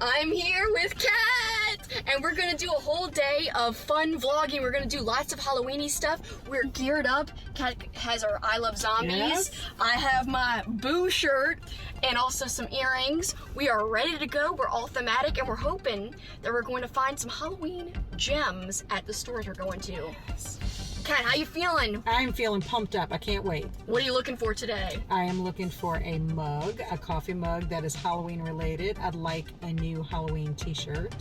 I'm here with Kat, and we're gonna do a whole day of fun vlogging. We're gonna do lots of Halloweeny stuff. We're geared up. Kat has our I Love Zombies. Yes. I have my Boo shirt and also some earrings. We are ready to go. We're all thematic, and we're hoping that we're going to find some Halloween gems at the stores we're going to. Kat, how you feeling? I'm feeling pumped up. I can't wait. What are you looking for today? I am looking for a mug, a coffee mug that is Halloween related. I'd like a new Halloween t-shirt.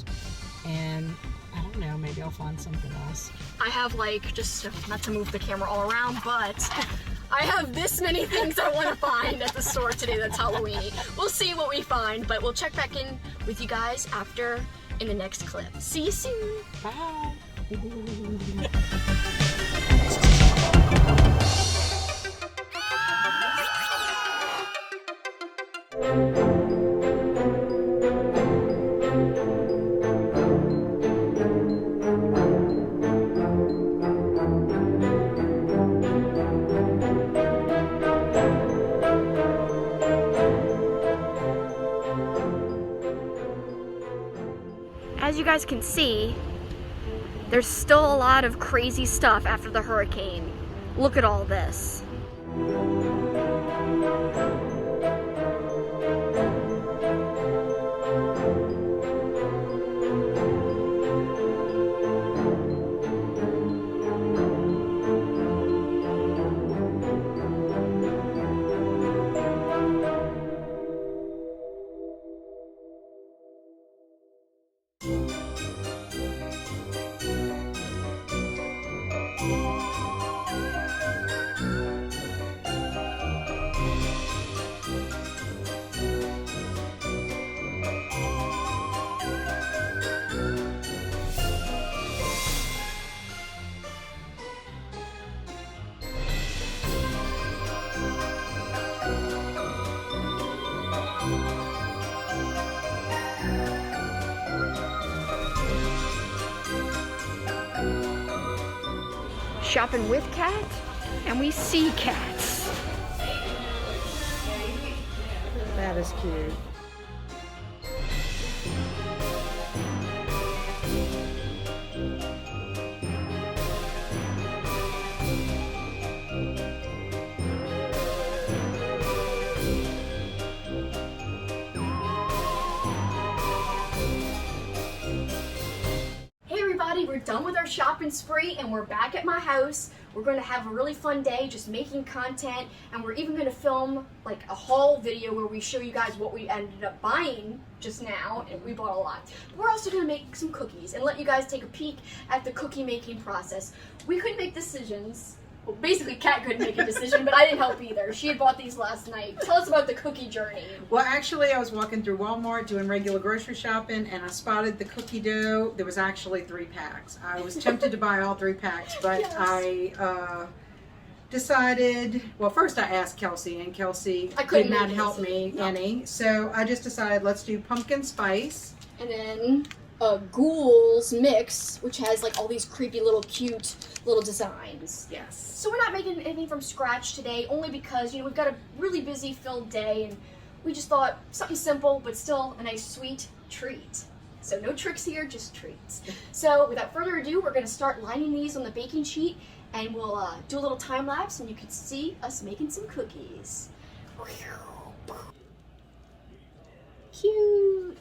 And I don't know, maybe I'll find something else. I have just not to move the camera all around, but I have this many things I want to find at the store today that's Halloween. We'll see what we find, but we'll check back in with you guys after in the next clip. See you soon. Bye. As you guys can see, there's still a lot of crazy stuff after the hurricane. Look at all this. Shopping with Kat, and we see cats. That is cute. We're done with our shopping spree and we're back at my house. We're going to have a really fun day just making content, and we're even going to film like a haul video where we show you guys what we ended up buying just now, and we bought a lot. But we're also going to make some cookies and let you guys take a peek at the cookie making process. We couldn't make decisions. Well, basically, Kat couldn't make a decision, but I didn't help either. She had bought these last night. Tell us about the cookie journey. Well, actually, I was walking through Walmart doing regular grocery shopping, and I spotted the cookie dough. There was actually 3 packs. I was tempted to buy all 3 packs, but yes. I decided, well, first I asked Kelsi, and Kelsi did not help me any. So I just decided, let's do pumpkin spice. And then Ghoul's mix, which has like all these creepy little cute little designs. Yes. So we're not making anything from scratch today, only because, you know, we've got a really busy filled day, and we just thought something simple but still a nice sweet treat. So no tricks here, just treats. So without further ado, we're going to start lining these on the baking sheet, and we'll do a little time lapse and you can see us making some cookies. Cute.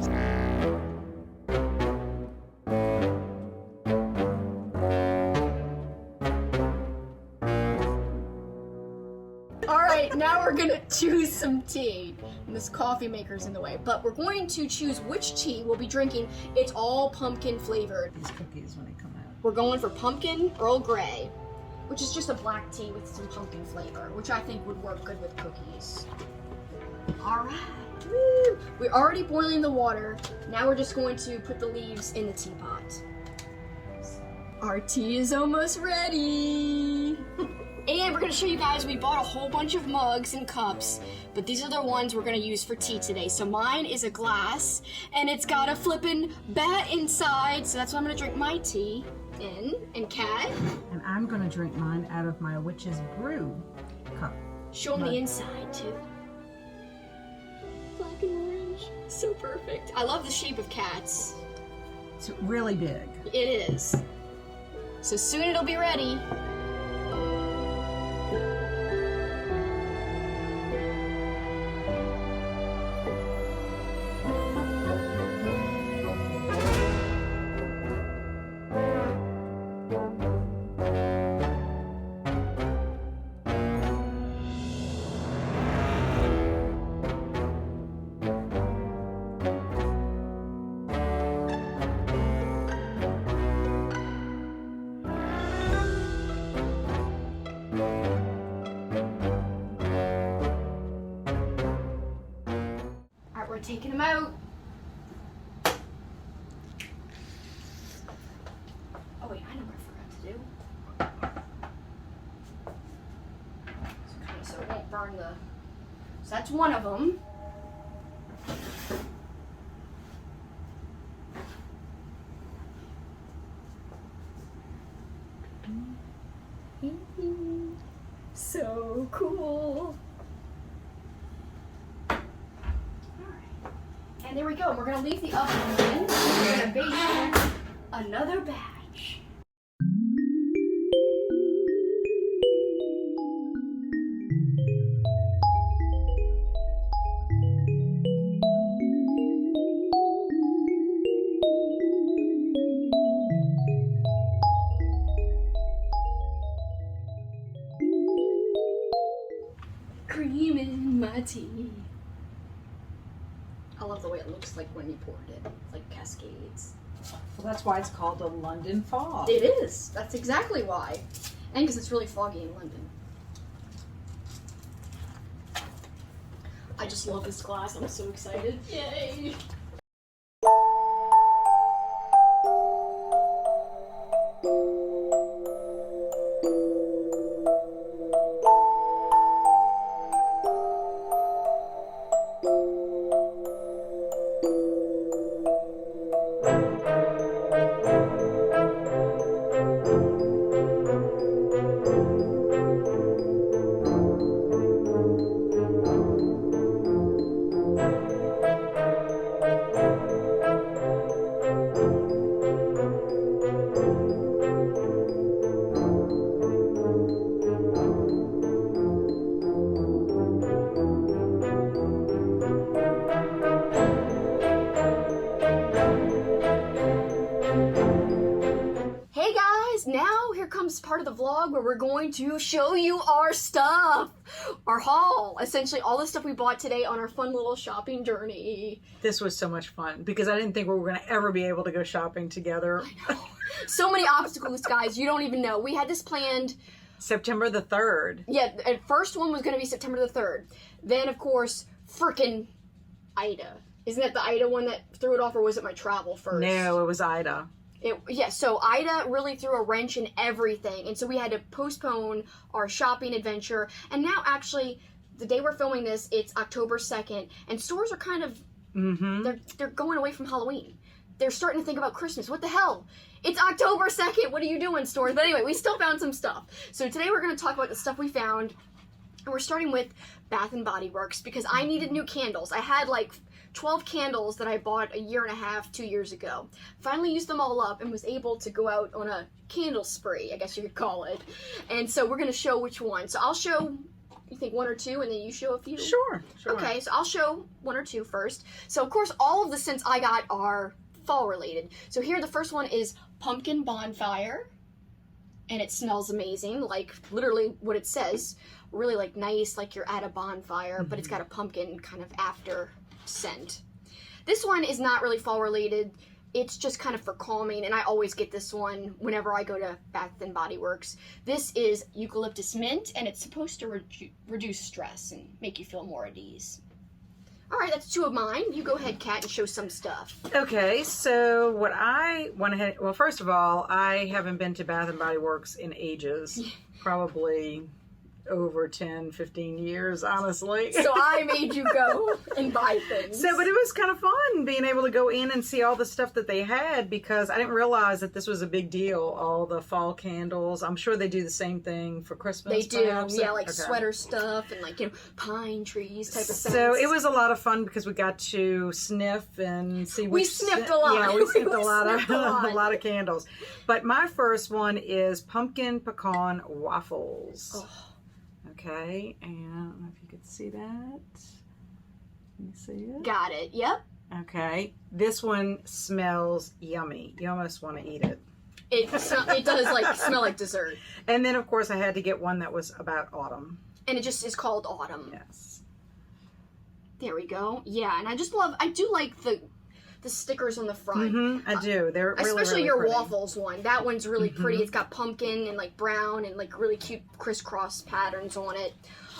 Alright, now we're gonna choose some tea. And this coffee maker's in the way, but we're going to choose which tea we'll be drinking. It's all pumpkin flavored. These cookies when they come out. We're going for pumpkin Earl Grey, which is just a black tea with some pumpkin flavor, which I think would work good with cookies. Alright. Woo! We're already boiling the water. Now we're just going to put the leaves in the teapot. Our tea is almost ready. And we're going to show you guys, we bought a whole bunch of mugs and cups, but these are the ones we're going to use for tea today. So mine is a glass, and it's got a flippin' bat inside, so that's what I'm going to drink my tea in. And Kat? And I'm going to drink mine out of my Witch's Brew cup. Show them the inside, too. Black and orange. So perfect. I love the shape of cats. It's really big. It is. So soon it'll be ready. We're taking them out. Oh wait, I know what I forgot to do. So it won't burn the... So that's one of them. So cool. And there we go. We're going to leave the oven open. We're going to bake another batch. Cream in my tea. I love the way it looks like when you poured it. It's like cascades. Well, that's why it's called a London fog. It is. That's exactly why. And because it's really foggy in London. I just love this glass. I'm so excited. Yay! Now here comes part of the vlog where we're going to show you our stuff, our haul, essentially all the stuff we bought today on our fun little shopping journey. This was so much fun because I didn't think we were going to ever be able to go shopping together. I know. So many obstacles, guys, you don't even know. We had this planned September the 3rd. Yeah, the first one was going to be September the 3rd. Then, of course, frickin' Ida. Isn't that the Ida one that threw it off, or was it my travel first? No, it was Ida. So Ida really threw a wrench in everything, and so we had to postpone our shopping adventure. And now, actually, the day we're filming this, it's October 2nd, and stores are kind of, they're going away from Halloween. They're starting to think about Christmas. What the hell? It's October 2nd. What are you doing, stores? But anyway, we still found some stuff. So today we're going to talk about the stuff we found, and we're starting with Bath and Body Works because I needed new candles. I had like 12 candles that I bought a year and a half, 2 years ago. Finally used them all up and was able to go out on a candle spree, I guess you could call it. And so we're going to show which one. So I'll show, you think one or two, and then you show a few? Sure. Okay, so I'll show one or two first. So of course all of the scents I got are fall related. So here the first one is Pumpkin Bonfire. And it smells amazing, like literally what it says. Really like nice, like you're at a bonfire, but it's got a pumpkin kind of after scent. This one is not really fall related. It's just kind of for calming, and I always get this one whenever I go to Bath and Body Works. This is Eucalyptus Mint, and it's supposed to reduce stress and make you feel more at ease. All right, that's two of mine. You go ahead, Kat, and show some stuff. Okay, so what I went ahead, well, first of all, I haven't been to Bath and Body Works in ages, probably over 10, 15 years, honestly. So I made you go and buy things. So, but it was kind of fun being able to go in and see all the stuff that they had, because I didn't realize that this was a big deal. All the fall candles. I'm sure they do the same thing for Christmas. They do, perhaps. yeah, like Okay. sweater stuff and like, you know, pine trees type of stuff. So it was a lot of fun because we got to sniff and see. We sniffed a lot. Yeah, we sniffed a We lot sniffed a lot. a lot of candles. But my first one is pumpkin pecan waffles. Oh. Okay, and I don't know if you could see that. Can you see it? Got it. Yep. Okay, this one smells yummy. You almost want to eat it. It does like smell like dessert, And then, of course, I had to get one that was about autumn. and it just is called autumn. Yes. There we go. Yeah, and I do like the stickers on the front. Mm-hmm, I do. They're really, Especially really your pretty. waffles one. That one's really Mm-hmm. pretty. It's got pumpkin and like brown and like really cute crisscross patterns on it.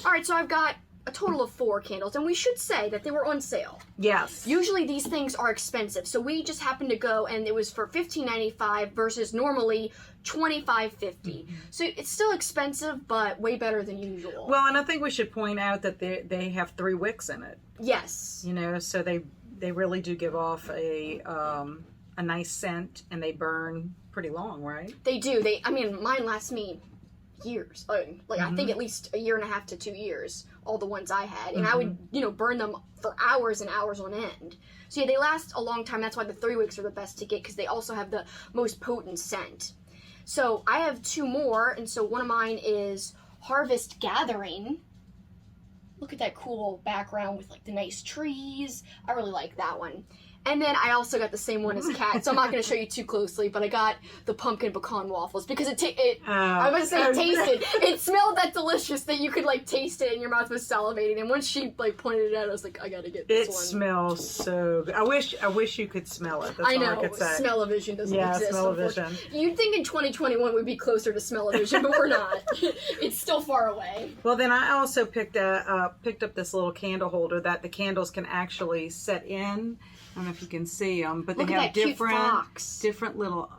All right, so I've got a total of 4 candles, and we should say that they were on sale. Yes. Usually these things are expensive, so we just happened to go, and it was for $15.95 versus normally $25.50. So it's still expensive, but way better than usual. Well, and I think we should point out that they have 3 wicks in it. Yes. You know, so they really do give off a nice scent, and they burn pretty long, right? They do. I mean, mine lasts me years. I think at least a year and a half to 2 years, all the ones I had. And I would, burn them for hours and hours on end. So yeah, they last a long time. That's why the 3 wicks are the best to get, because they also have the most potent scent. So I have 2 more, and so one of mine is Harvest Gathering. Look at that cool background with like the nice trees. I really like that one. And then I also got the same one as Kat, so I'm not going to show you too closely, but I got the pumpkin pecan waffles because I was going to say it tasted. It smelled that delicious that you could like taste it and your mouth was salivating. And once she like pointed it out, I was like, I got to get this one. It smells so good. I wish you could smell it. That's I all know. I could say. Smell-o-vision doesn't exist. Smell-o-vision. You'd think in 2021 we'd be closer to smell-o-vision, but we're not. It's still far away. Well, then I also picked up this little candle holder that the candles can actually set in. I don't know if you can see them, but Look they at have that cute fox. different little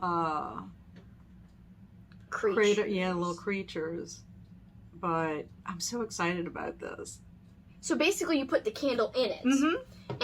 little creatures. But I'm so excited about this. So basically, you put the candle in it, Mm-hmm.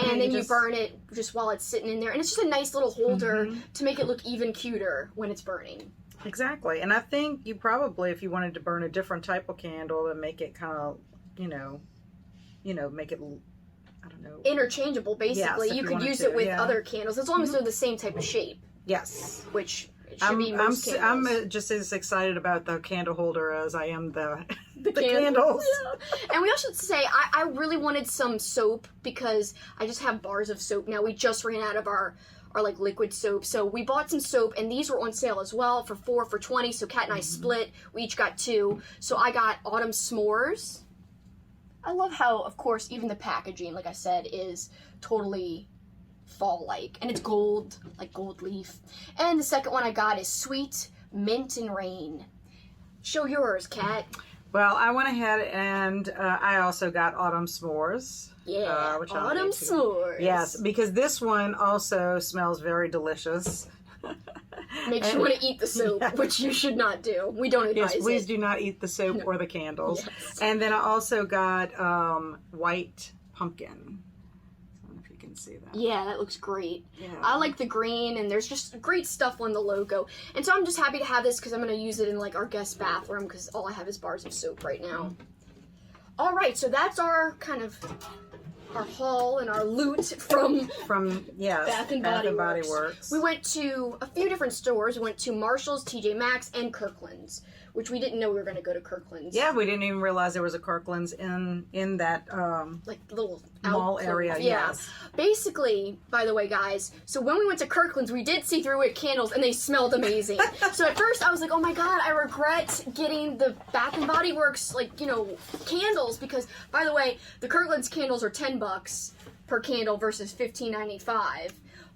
and then you burn it just while it's sitting in there, and it's just a nice little holder to make it look even cuter when it's burning. Exactly, and I think you probably, if you wanted to burn a different type of candle and make it kind of, make it, I don't know, Interchangeable, basically. Yes, you if could you use wanted it with to, yeah. other candles, as long as they're the same type of shape, yes. which it should be most candles. I'm just as excited about the candle holder as I am the candles. candles. Yeah. And we also should say, I really wanted some soap because I just have bars of soap now. We just ran out of our like liquid soap. So we bought some soap, and these were on sale as well for $4 for $20. So Kat and I split. We each got 2. So I got autumn s'mores. I love how, of course, even the packaging, like I said, is totally fall-like. And it's gold, like gold leaf. And the second one I got is sweet mint and rain. Show yours, Kat. Well, I went ahead and I also got autumn s'mores. Yeah, which I'll autumn get to. s'mores. Yes, because this one also smells very delicious. Makes you want to eat the soap, Yes. which you should not do. We don't advise Yes, please it. do not eat the soap or the candles. Yes. And then I also got white pumpkin. I don't know if you can see that. Yeah, that looks great. Yeah. I like the green, and there's just great stuff on the logo. And so I'm just happy to have this because I'm going to use it in like our guest bathroom because all I have is bars of soap right now. All right, so that's our kind of our haul and our loot from yes, Bath and Body Works. Works. We went to a few different stores. We went to Marshall's, TJ Maxx, and Kirkland's, which we didn't know we were going to go to Kirkland's. Yeah, we didn't even realize there was a Kirkland's in that Like little mall outclose. area. Yeah. Yes. Basically, by the way, guys, so when we went to Kirkland's, we did see 3-wick candles, and they smelled amazing. So at first, I was like, oh my god, I regret getting the Bath and Body Works, candles, because, by the way, the Kirkland's candles are $10 per candle versus $15.95.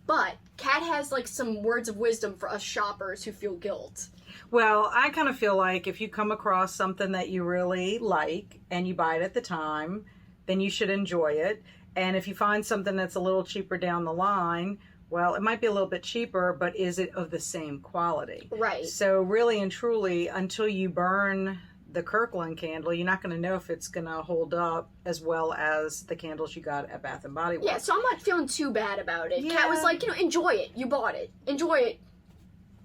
But Kat has, some words of wisdom for us shoppers who feel guilt. Well, I kind of feel like if you come across something that you really like and you buy it at the time, then you should enjoy it. And if you find something that's a little cheaper down the line, well, it might be a little bit cheaper, but is it of the same quality? Right. So really and truly, until you burn the Kirkland candle, you're not going to know if it's going to hold up as well as the candles you got at Bath and Body Works. Yeah, so I'm not feeling too bad about it. Yeah. Kat was like, enjoy it. You bought it. Enjoy it.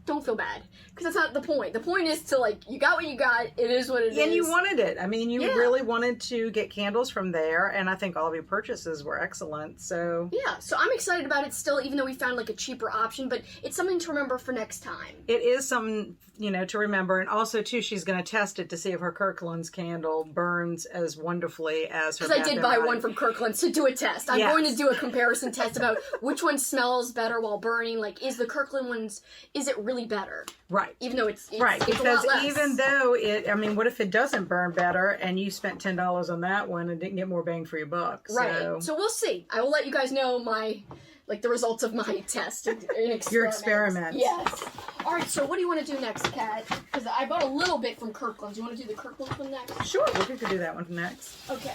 Don't feel bad. Because that's not the point. The point is to, like, you got what you got. It is what it is. And you wanted it. I mean, you really wanted to get candles from there, and I think all of your purchases were excellent, so... Yeah, so I'm excited about it still, even though we found, like, a cheaper option, but it's something to remember for next time. It is something, to remember, and also, too, she's going to test it to see if her Kirkland's candle burns as wonderfully as her... Because I did buy one from Kirkland's to do a test. I'm going to do a comparison test about which one smells better while burning. Like, is the Kirkland one's, is it really better? Right. Even though it's right, it's because a lot less. even though what if it doesn't burn better and you spent $10 on that one and didn't get more bang for your buck? Right. So we'll see. I will let you guys know the results of my test and experiment. Your experiment. Yes. All right, so what do you want to do next, Kat? Because I bought a little bit from Kirkland's. You want to do the Kirkland's one next? Sure, we could do that one next. Okay,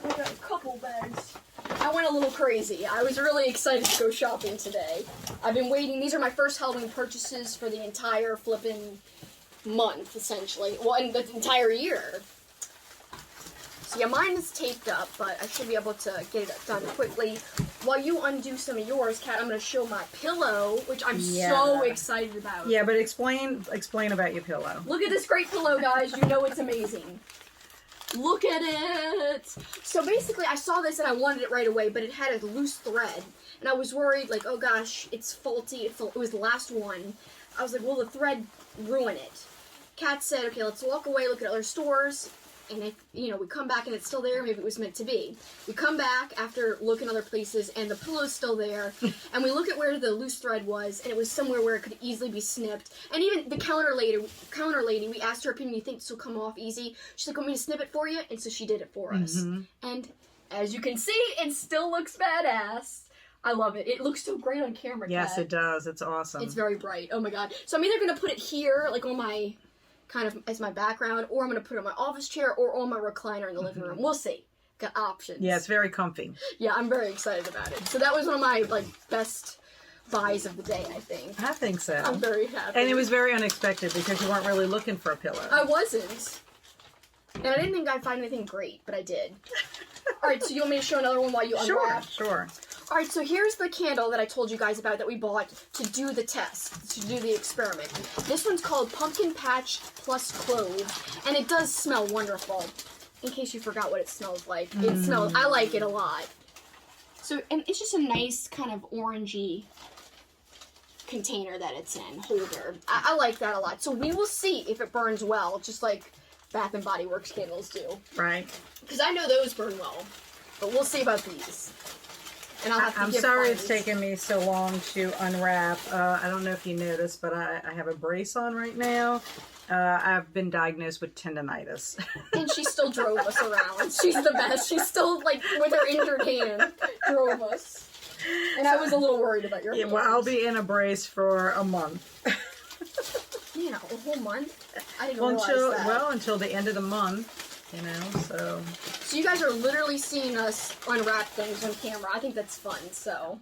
I got a couple bags. I went a little crazy. I was really excited to go shopping today. I've been waiting. These are my first Halloween purchases for the entire flipping month, essentially. Well, and the entire year. So yeah, mine is taped up, but I should be able to get it done quickly. While you undo some of yours, Kat, I'm going to show my pillow, which I'm so excited about. Yeah, but explain about your pillow. Look at this great pillow, guys. You know it's amazing. Look at it! So basically, I saw this and I wanted it right away, but it had a loose thread. And I was worried, like, oh gosh, it's faulty. It was the last one. I was like, will the thread ruin it? Kat said, okay, let's walk away, look at other stores. And if, we come back and it's still there, maybe it was meant to be. We come back after looking other places and the pillow's still there. And we look at where the loose thread was, and it was somewhere where it could easily be snipped. And even the counter lady, we asked her opinion, you think this will come off easy? She's like, want me to snip it for you? And so she did it for us. And as you can see, it still looks badass. I love it. It looks so great on camera, Yes, Kat. it does. It's awesome. It's very bright. Oh my god. So I'm either going to put it here, like on my... kind of as my background, or I'm going to put it on my office chair or on my recliner in the living room. We'll see. Got options. Yeah, it's very comfy. Yeah, I'm very excited about it. So that was one of my best buys of the day, I think. I think so. I'm very happy. And it was very unexpected because you weren't really looking for a pillow. I wasn't. And I didn't think I'd find anything great, but I did. Alright, so you want me to show another one while you unwrap? Sure. Alright, so here's the candle that I told you guys about that we bought to do the test, to do the experiment. This one's called Pumpkin Patch Plus Clove, and it does smell wonderful. In case you forgot what it smells like. It smells, I like it a lot. So, and it's just a nice kind of orangey container that it's in, holder. I like that a lot. So we will see if it burns well, just like Bath and Body Works candles do. Right. Because I know those burn well, but we'll see about these. And I'll have to I'm give sorry prize. it's taken me so long to unwrap. I don't know if you noticed, but I have a brace on right now. I've been diagnosed with tendonitis. And she still drove us around. She's the best. She still, with her injured hand, drove us. And I was a little worried about your hands. Well, I'll be in a brace for a month. A whole month? I didn't realize that. Until the end of the month, so. So you guys are literally seeing us unwrap things on camera. I think that's fun, so.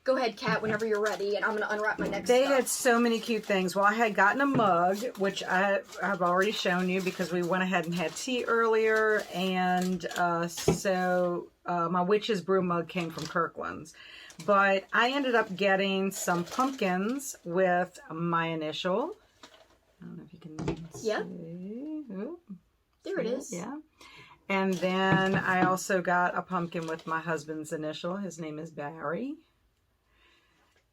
Go ahead, Kat, whenever you're ready, and I'm going to unwrap my next They stuff. had so many cute things. Well, I had gotten a mug, which I've already shown you because we went ahead and had tea earlier, and so my Witch's Brew mug came from Kirkland's. But I ended up getting some pumpkins with my initial. I don't know if you can see. Yep. Ooh, There it is. Yeah. And then I also got a pumpkin with my husband's initial. His name is Barry.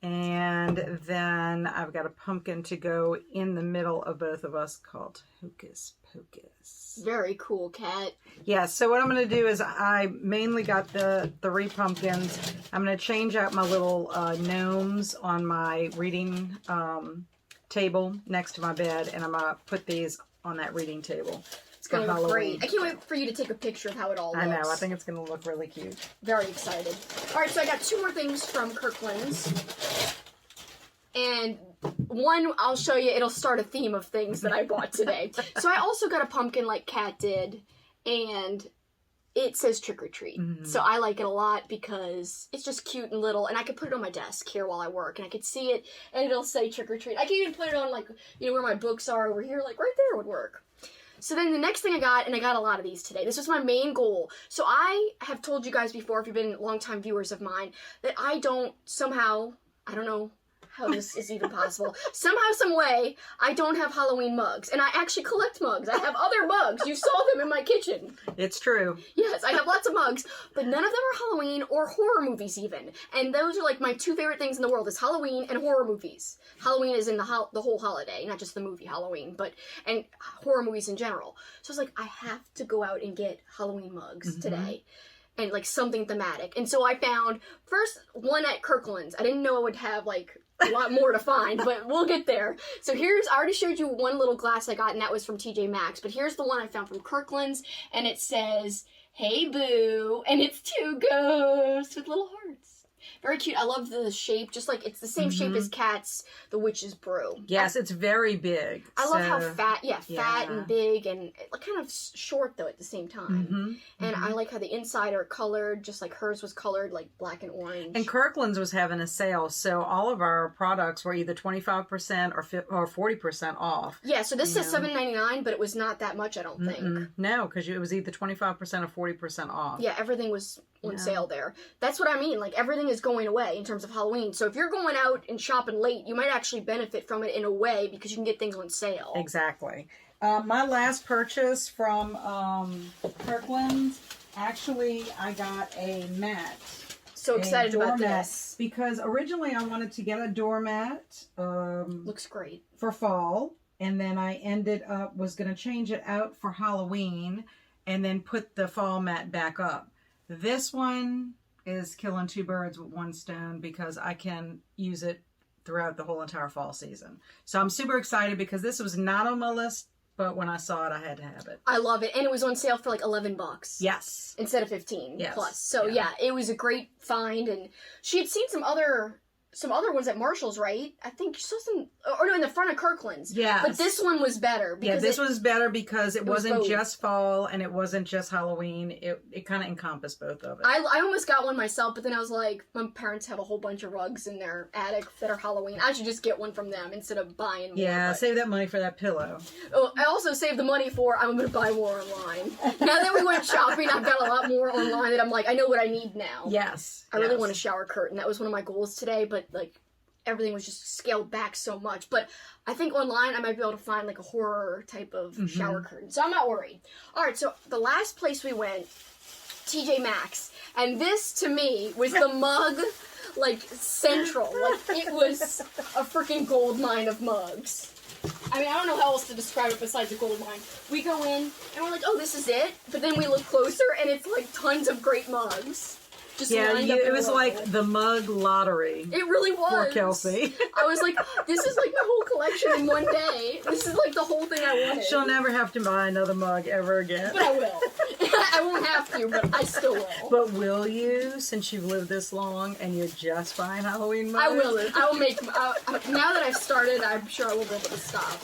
And then I've got a pumpkin to go in the middle of both of us called Hocus Pocus. Very cool, Kat. Yeah, so what I'm going to do is I mainly got the 3 pumpkins. I'm going to change out my little gnomes on my reading table next to my bed, and I'm going to put these on that reading table. It's going to look great. I can't wait for you to take a picture of how it all looks. I know. I think it's going to look really cute. Very excited. All right, so I got 2 more things from Kirkland's. And one, I'll show you, it'll start a theme of things that I bought today. So I also got a pumpkin like Kat did. And it says trick or treat. Mhm. So I like it a lot because it's just cute and little, and I could put it on my desk here while I work, and I could see it, and it'll say trick or treat. I can even put it on, like, you know, where my books are over here, like right there would work. So then the next thing I got, and I got a lot of these today, this was my main goal. So I have told you guys before, if you've been longtime viewers of mine, that I don't somehow, I don't know how this is even possible, somehow, some way, I don't have Halloween mugs. And I actually collect mugs. I have other mugs. You saw them in my kitchen. It's true. Yes, I have lots of mugs, but none of them are Halloween or horror movies even. And those are like my two favorite things in the world is Halloween and horror movies. Halloween is in the whole holiday, not just the movie Halloween, and horror movies in general. So I was like, I have to go out and get Halloween mugs today. And like something thematic. And so I found first one at Kirkland's. I didn't know I would have like a lot more to find, but we'll get there. So I already showed you one little glass I got, and that was from TJ Maxx. But here's the one I found from Kirkland's, and it says, "Hey Boo," and it's two ghosts with little hearts. Very cute. I love the shape, just like it's the same shape as Kat's The Witch's Brew. Yes, it's very big. I love how fat and big, and kind of short though at the same time. And I like how the inside are colored, just like hers was colored, like black and orange. And Kirkland's was having a sale, so all of our products were either 25% or 40% off. Yeah, so this says $7.99, but it was not that much, I don't think. No, because it was either 25% or 40% off. Yeah, everything was on sale there. That's what I mean. Like, everything is going away in terms of Halloween. So if you're going out and shopping late, you might actually benefit from it in a way because you can get things on sale. Exactly. My last purchase from Kirkland's, actually, I got a mat. So excited about this. Because originally I wanted to get a doormat. Looks great. For fall. And then I was going to change it out for Halloween and then put the fall mat back up. This one is killing two birds with one stone because I can use it throughout the whole entire fall season. So I'm super excited because this was not on my list, but when I saw it, I had to have it. I love it. And it was on sale for like $11. Yes. Instead of 15 plus. So yeah, it was a great find. And she had seen some other ones at Marshall's, right? I think you saw some, or no, in the front of Kirkland's. Yeah. But this one was better. Because this was better because it wasn't just fall and it wasn't just Halloween. It kind of encompassed both of it. I almost got one myself, but then I was like, my parents have a whole bunch of rugs in their attic that are Halloween. I should just get one from them instead of buying more. Yeah, save that money for that pillow. Oh, I also saved the money for, I'm going to buy more online. Now that we went shopping, I've got a lot more online that I'm like, I know what I need now. Yes. I really want a shower curtain. That was one of my goals today, but like everything was just scaled back so much. But I think online I might be able to find like a horror type of shower curtain. So I'm not worried. All right, so the last place we went, TJ Maxx. And this to me was the mug like central. Like it was a freaking gold mine of mugs. I mean, I don't know how else to describe it besides a gold mine. We go in and we're like, oh, this is it. But then we look closer and it's like tons of great mugs. It was like the mug lottery. It really was. For Kelsi. I was like, this is like my whole collection in one day. This is like the whole thing I wanted. She'll never have to buy another mug ever again. But I will. I won't have to, but I still will. But will you, since you've lived this long and you're just buying Halloween mugs? I will. I will make, now that I've started, I'm sure I will be able to stop.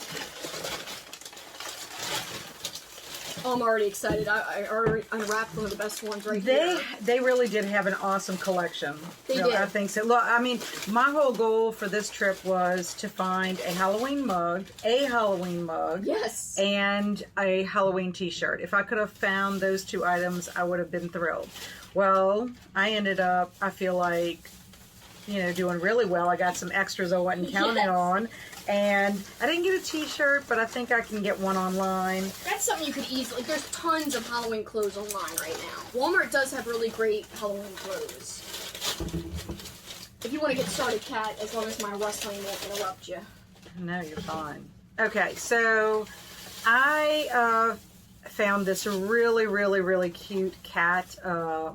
Oh, I'm already excited. I already unwrapped one of the best ones right here. They really did have an awesome collection. They did. I think so. Look, I mean, my whole goal for this trip was to find a Halloween mug, yes, and a Halloween t-shirt. If I could have found those two items, I would have been thrilled. Well, I ended up, I feel like, doing really well. I got some extras I wasn't counting on. And I didn't get a t-shirt, but I think I can get one online. That's something you could easily, there's tons of Halloween clothes online right now. Walmart does have really great Halloween clothes. If you want to get started, Kat, as long as my rustling won't interrupt you. No, you're fine. Okay, so I found this really, really, really cute cat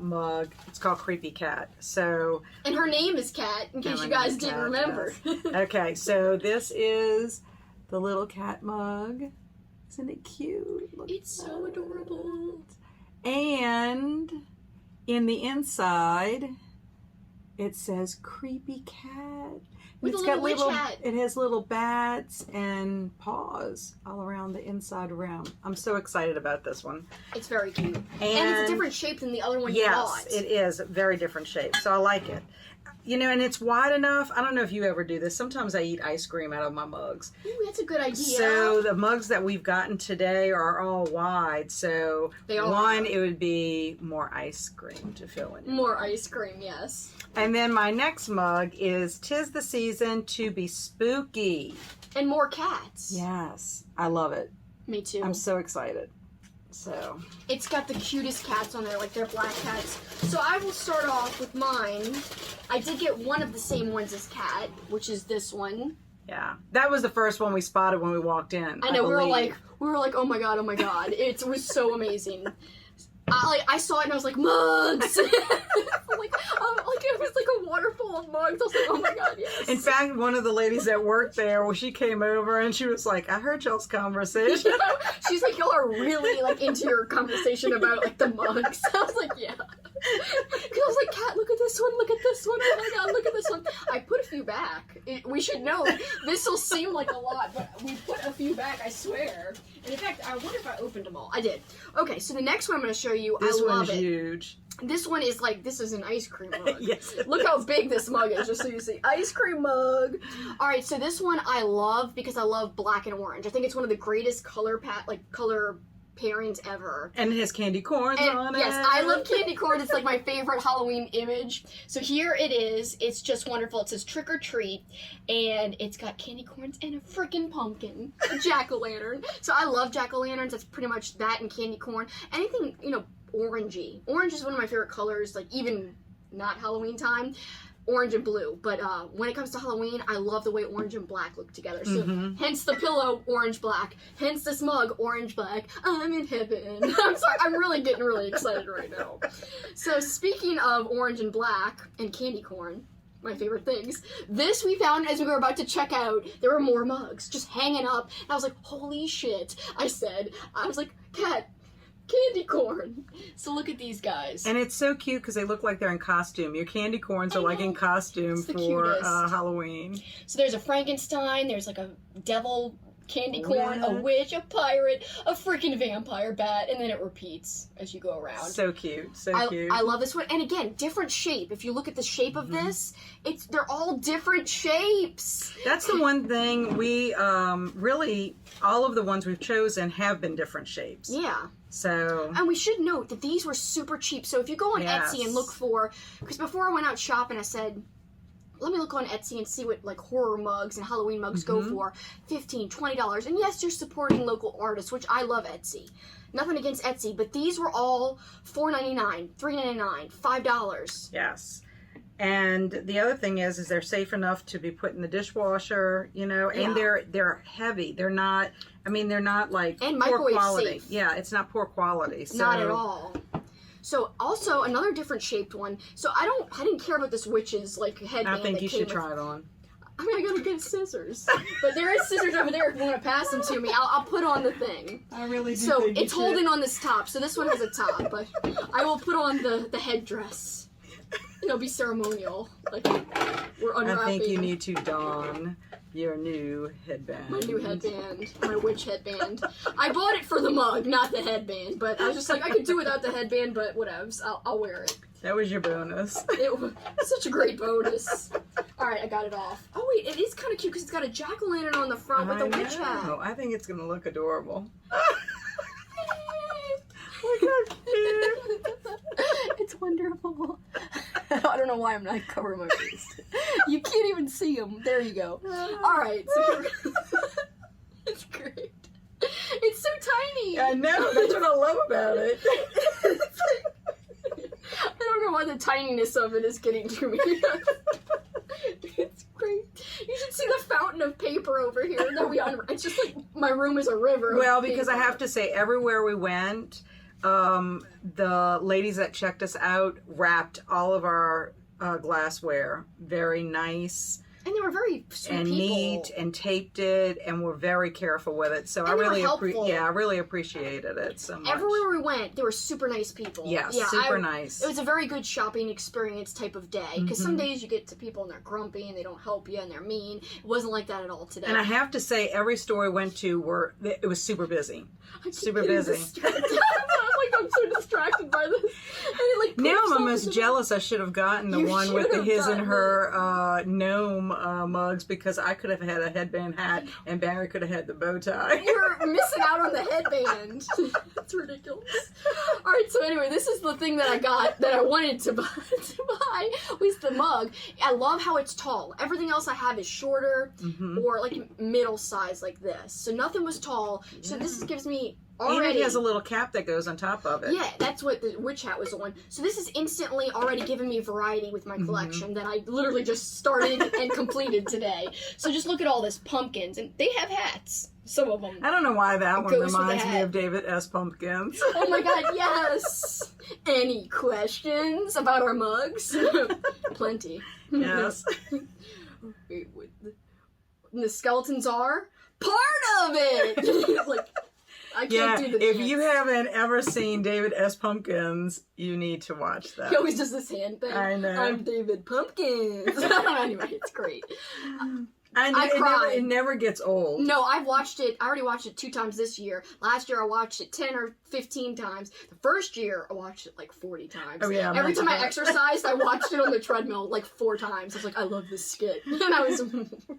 mug. It's called Creepy Cat. So, and her name is Kat, in case you guys didn't remember. Yes. Okay, so this is the little cat mug. Isn't it cute? Look, it's so adorable. And in the inside It says creepy cat. With It's a got little witch hat. It has little bats and paws all around the inside rim. I'm so excited about this one. It's very cute. And it's a different shape than the other one you bought. Yes, it is a very different shape. So I like it. You know, and it's wide enough. I don't know if you ever do this. Sometimes I eat ice cream out of my mugs. Ooh, that's a good idea. So the mugs that we've gotten today are all wide. So it would be more ice cream to fill in. More ice cream, yes. And then my next mug is 'Tis the Season to Be Spooky. And more cats. Yes, I love it. Me too. I'm so excited. So it's got the cutest cats on there, like they're black cats. So I will start off with mine. I did get one of the same ones as Kat, which is this one. Yeah, that was the first one we spotted when we walked in. I know, we were like, oh my god, it was so amazing. I saw it and I was like, mugs! It was like a waterfall of mugs. I was like, oh my god, yes. In fact, one of the ladies that worked there, well, she came over and she was like, I heard y'all's conversation. She's like, y'all are really like into your conversation about like the mugs. I was like, yeah. Because I was like, Kat, look at this one, look at this one, oh my god, look at this one. I put a few back. We should know, this will seem like a lot, but we put a few back, I swear. And in fact, I wonder if I opened them all. I did. Okay, so the next one I'm going to show you, I love it. This one's huge. This one is like, this is an ice cream mug. Yes. Look how big this mug is, just so you see. Ice cream mug. All right, so this one I love because I love black and orange. I think it's one of the greatest color pairings ever. And it has candy corns on it. Yes, I love candy corn. It's like my favorite Halloween image. So here it is. It's just wonderful. It says trick or treat, and it's got candy corns and a freaking pumpkin, a jack-o'-lantern. So I love jack-o'-lanterns. That's pretty much that and candy corn. Anything, orangey. Orange is one of my favorite colors, like even not Halloween time. Orange and blue, but when it comes to Halloween, I love the way orange and black look together. So, hence the pillow, orange black. Hence this mug, orange black. I'm in heaven. I'm sorry, I'm really getting really excited right now. So, speaking of orange and black and candy corn, my favorite things, this we found as we were about to check out. There were more mugs just hanging up. And I was like, holy shit! I was like, Kat, candy corn. So look at these guys. And it's so cute because they look like they're in costume. Your candy corns are like in costume for Halloween. So there's a Frankenstein, there's like a devil candy corn, a witch, a pirate, a freaking vampire bat, and then it repeats as you go around. So cute, so cute. I love this one. And again, different shape. If you look at the shape of this, they're all different shapes. That's the one thing we really, all of the ones we've chosen have been different shapes. Yeah. So. And we should note that these were super cheap. So if you go on Etsy and look for, because before I went out shopping, I said, let me look on Etsy and see what like horror mugs and Halloween mugs go for. $15, $20. And yes, you're supporting local artists, which I love Etsy. Nothing against Etsy, but these were all $4.99, $3.99, $5. Yes. And the other thing is they're safe enough to be put in the dishwasher, and they're heavy. They're not, they're not like and poor microwave quality. safe. Yeah, it's not poor quality. So. Not at all. So also another different shaped one. So I didn't care about this witch's like headband. I think you should try it on. I gotta get scissors. But there is scissors over there if you want to pass them to me. I'll put on the thing. I really do. So it's holding on this top. So this one has a top, but I will put on the headdress. It'll be ceremonial. Like we're unwrapping. I think you need to don your new headband. My new headband. My witch headband. I bought it for the mug, not the headband. But I was just like, I could do without the headband, but whatevs. I'll wear it. That was your bonus. It was such a great bonus. All right, I got it off. Oh wait, it is kind of cute because it's got a jack-o'-lantern on the front with a witch hat. I think it's gonna look adorable. Look how cute. It's wonderful. I don't know why I'm not covering my face. You can't even see them. There you go. All right. So it's great. It's so tiny. I know. That's what I love about it. I don't know why the tininess of it is getting to me. It's great. You should see the fountain of paper over here. It's just like my room is a river. Well, because I have to say, everywhere we went, the ladies that checked us out wrapped all of our glassware very nice. And they were very sweet and people. neat and taped it and were very careful with it. So And I they were really helpful. I really appreciated it so much. Everywhere we went, they were super nice people. Yes, super nice. It was a very good shopping experience type of day. Because Mm-hmm. some days you get to people and they're grumpy and they don't help you and they're mean. It wasn't like that at all today. And I have to say, every store I went to it was super busy. Super getting busy. distracted. I'm so distracted by this. And it, like, Now I'm clips almost onto jealous I should have gotten the You one with should the have his and gotten her gnome mugs, because I could have had a headband hat and Barry could have had the bow tie. You're missing out on the headband. That's ridiculous. All right, so anyway, this is the thing that I got that I wanted to buy, was the mug. I love how it's tall. Everything else I have is shorter or like middle size like this. So nothing was tall. So this gives me already... And it has a little cap that goes on top of it. Yeah, that's what the witch hat was on. So this is instantly already giving me variety with my collection that I literally just started and completed today. So just look at all this pumpkins, and they have hats. Some of them. I don't know why that one goes with the reminds me hat. of David S. Pumpkins. Oh my god, yes! Any questions about our mugs? Plenty. Yes. Wait, the skeletons are part of it! Like, I can't do the if dance. you haven't ever seen David S. Pumpkins, you need to watch that. He always does this hand thing. I know. I'm David Pumpkins. Anyway, it's great. I it cried. never gets old. No, I've watched it. I already watched it 2 times this year. Last year I watched it 10 or 15 times. The first year I watched it like 40 times. Oh, yeah, Every time I that. exercised, I watched it on the treadmill like 4 times. I was like, I love this skit. And I was...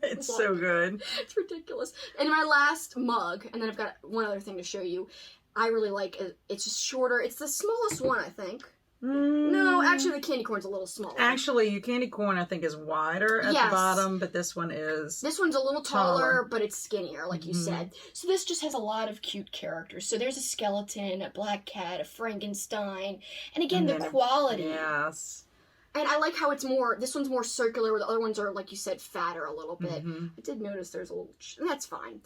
It's so good. It's ridiculous. And my last mug, and then I've got one other thing to show you. I really like it. It's just shorter. It's the smallest one, I think. No, actually the candy corn's a little smaller. Actually, your candy corn, I think, is wider at Yes. the bottom, but this one is... This one's a little taller, Taller. but it's skinnier, like you said. So this just has a lot of cute characters. So there's a skeleton, a black cat, a Frankenstein, and again, the quality. Yes. And I like how it's more, this one's more circular, where the other ones are, like you said, fatter a little bit. I did notice there's a little, and that's fine.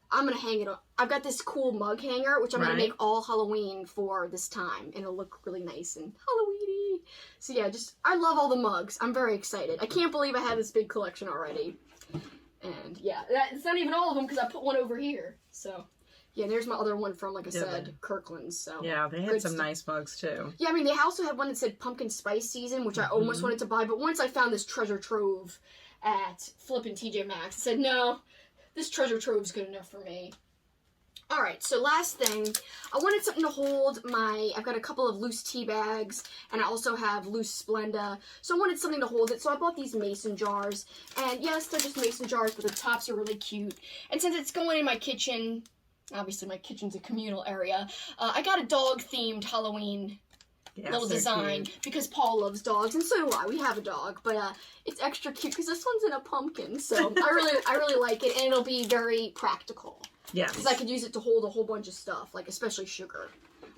I'm going to hang it on. I've got this cool mug hanger, which I'm going to make all Halloween for this time. And it'll look really nice and Halloween-y. So yeah, I love all the mugs. I'm very excited. I can't believe I have this big collection already. And yeah, it's not even all of them because I put one over here. So yeah, there's my other one from, like I said, Kirkland's. So yeah, they had some nice mugs too. Yeah, I mean, they also had one that said Pumpkin Spice Season, which I almost wanted to buy. But once I found this treasure trove at Flippin' TJ Maxx, I said, no, this treasure trove's good enough for me. Alright, so last thing, I wanted something to hold I've got a couple of loose tea bags, and I also have loose Splenda, so I wanted something to hold it, so I bought these mason jars, and yes, they're just mason jars, but the tops are really cute, and since it's going in my kitchen, obviously my kitchen's a communal area, I got a dog-themed Halloween little design because Paul loves dogs, and so do I. We have a dog, but it's extra cute because this one's in a pumpkin, so I really like it, and it'll be very practical. Yes. Because I could use it to hold a whole bunch of stuff, like especially sugar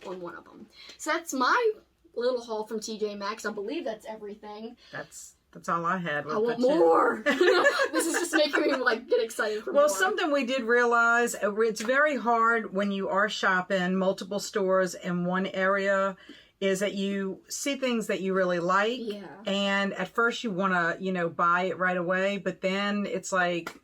on one of them. So that's my little haul from TJ Maxx. I believe that's everything. That's all I had. With I want more. This is just making me like get excited for more. Well, something we did realize, it's very hard when you are shopping multiple stores in one area, is that you see things that you really like. Yeah. And at first you want to, buy it right away, but then it's like,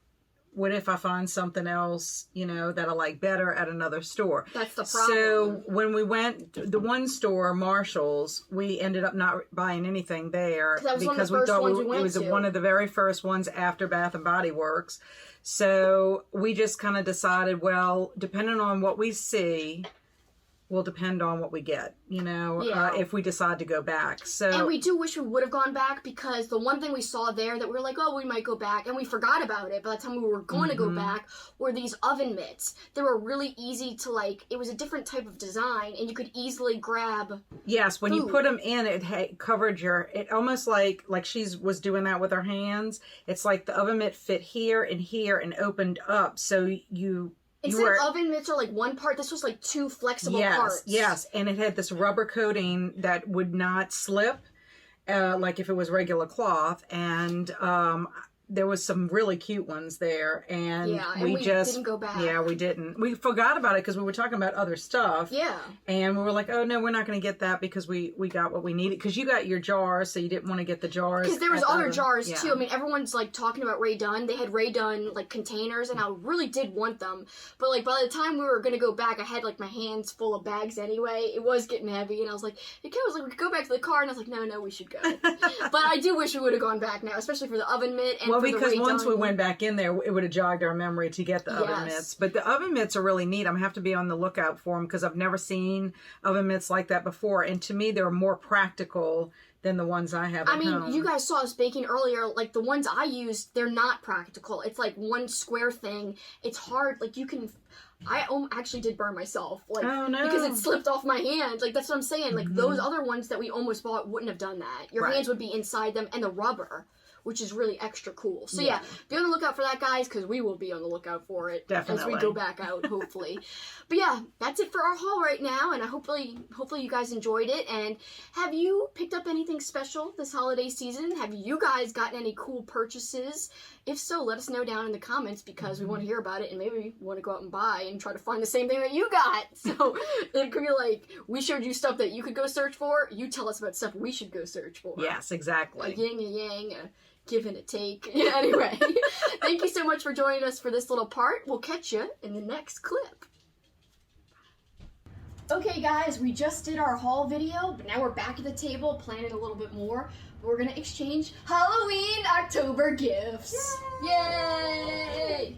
what if I find something else, that I like better at another store? That's the problem. So when we went to the one store, Marshall's, we ended up not buying anything there because we thought it was one of the very first ones after Bath and Body Works. So we just kind of decided, well, depending on what we see, will depend on what we get, if we decide to go back. So, and we do wish we would have gone back, because the one thing we saw there that we were like, oh, we might go back, and we forgot about it by the time we were going to go back, were these oven mitts. They were really easy to, it was a different type of design, and you could easily grab yes, when you food. put them in, it covered it almost like she was doing that with her hands. It's like the oven mitt fit here and opened up, so Instead of oven mitts are like one part, this was like 2 flexible parts. Yes, and it had this rubber coating that would not slip, like if it was regular cloth. And there was some really cute ones there, and we just didn't go back. Yeah, we didn't. We forgot about it because we were talking about other stuff. Yeah. And we were like, oh no, we're not going to get that because we got what we needed. Because you got your jars, so you didn't want to get the jars. Because there was other jars too. I mean, everyone's like talking about Readathon. They had Readathon like containers, and I really did want them. But like by the time we were going to go back, I had like my hands full of bags anyway. It was getting heavy, and I was like, we could go back to the car, and I was like, no, we should go. But I do wish we would have gone back now, especially for the oven mitt and for because the once we went back in there, it would have jogged our memory to get the oven mitts. But the oven mitts are really neat. I'm going to have to be on the lookout for them because I've never seen oven mitts like that before. And to me, they're more practical than the ones I have at home. You guys saw us baking earlier. Like, the ones I used, they're not practical. It's like one square thing. It's hard. Like, you can... I actually did burn myself. Like, oh, no. Because it slipped off my hand. Like, that's what I'm saying. Like, those other ones that we almost bought wouldn't have done that. Your hands would be inside them, and the rubber, which is really extra cool. So yeah, be on the lookout for that, guys, because we will be on the lookout for it as we go back out, hopefully. But yeah, that's it for our haul right now, and hopefully you guys enjoyed it. And have you picked up anything special this holiday season? Have you guys gotten any cool purchases? If so, let us know down in the comments because we want to hear about it, and maybe we want to go out and buy and try to find the same thing that you got. So it could be like, we showed you stuff that you could go search for, you tell us about stuff we should go search for. Yes, exactly. A yin, a yang, a give and a take. Yeah, anyway, thank you so much for joining us for this little part. We'll catch you in the next clip. Okay guys, we just did our haul video, but now we're back at the table planning a little bit more. We're gonna exchange Halloween October gifts. Yay!